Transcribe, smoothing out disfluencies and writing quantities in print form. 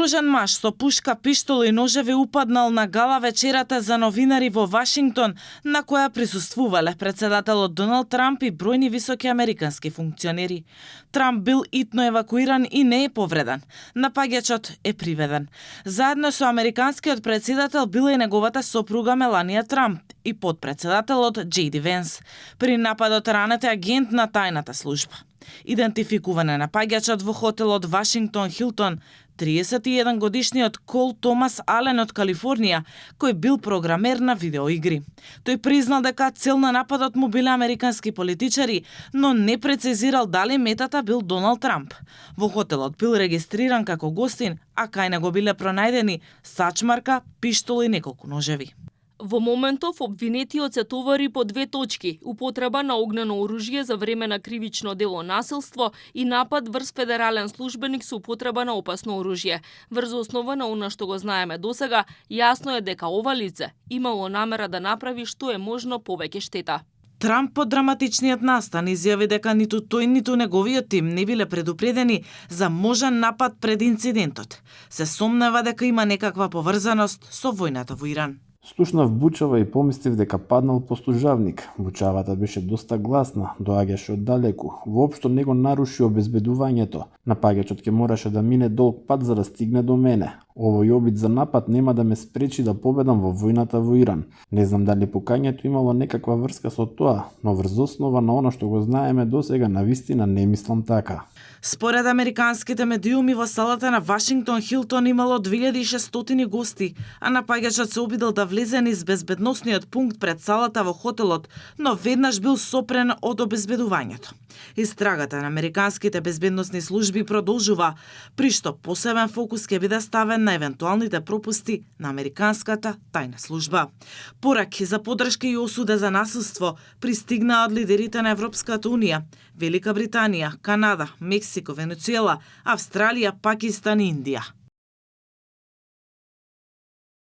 Вооружен маж со пушка, пиштол и ножеви упаднал на гала вечерата за новинари во Вашингтон, на која присуствувале председателот Доналд Трамп и бројни високи американски функционери. Трамп бил итно евакуиран и не е повреден. Напаѓачот е приведен. Заедно со американскиот председател била и неговата сопруга Меланија Трамп и подпредседателот Джейди Венс. При нападот ранет е агент на тајната служба. Идентификуван е напаѓачот во хотелот Вашингтон Хилтон, 31 годишниот Кол Томас Ален од Калифорнија, кој бил програмер на видеоигри. Тој признал дека цел на нападот му биле американски политичари, но не прецизирал дали метата бил Доналд Трамп. Во хотелот бил регистриран како гостин, а кај него биле пронајдени сачмарка, пиштол и неколку ножеви. Во моментов обвинетиот се товари по 2 точки: употреба на огнено оружје за време на кривично дело насилство и напад врз федерален службеник со употреба на опасно оружје. Врз основа на она што го знаеме досега, јасно е дека ова лице имало намера да направи што е можно повеќе штета. Трамп под драматичниот настан изјави дека ниту тој, ниту неговиот тим не биле предупредени за можен напад пред инцидентот. Се сомнева дека има некаква поврзаност со војната во Иран. Слушнав бучава и помислив дека паднал послужавник. Бучавата беше доста гласна, доаѓаше од далеку. Воопшто не го наруши обезбедувањето. Напаѓачот ќе мораше да мине долг пат за да стигне до мене. Овој обид за напад нема да ме спречи да победам во војната во Иран. Не знам дали покањето имало некаква врска со тоа, но врз основа на она што го знаеме досега, навистина не мислам така. Според американските медиуми, во салата на Вашингтон Хилтон имало 2600 гости, а напаѓачот се обидел да влезе низ безбедносниот пункт пред салата во хотелот, но веднаш бил сопрен од обезбедувањето. Истрагата на американските безбедносни служби продолжува, при што посебен фокус ќе биде ставен на евентуалните пропусти на американската тајна служба. Пораки за подршка и осуда за насилство пристигнаа од лидерите на Европската унија, Велика Британија, Канада, Мексико, Венецуела, Австралија, Пакистан и Индија.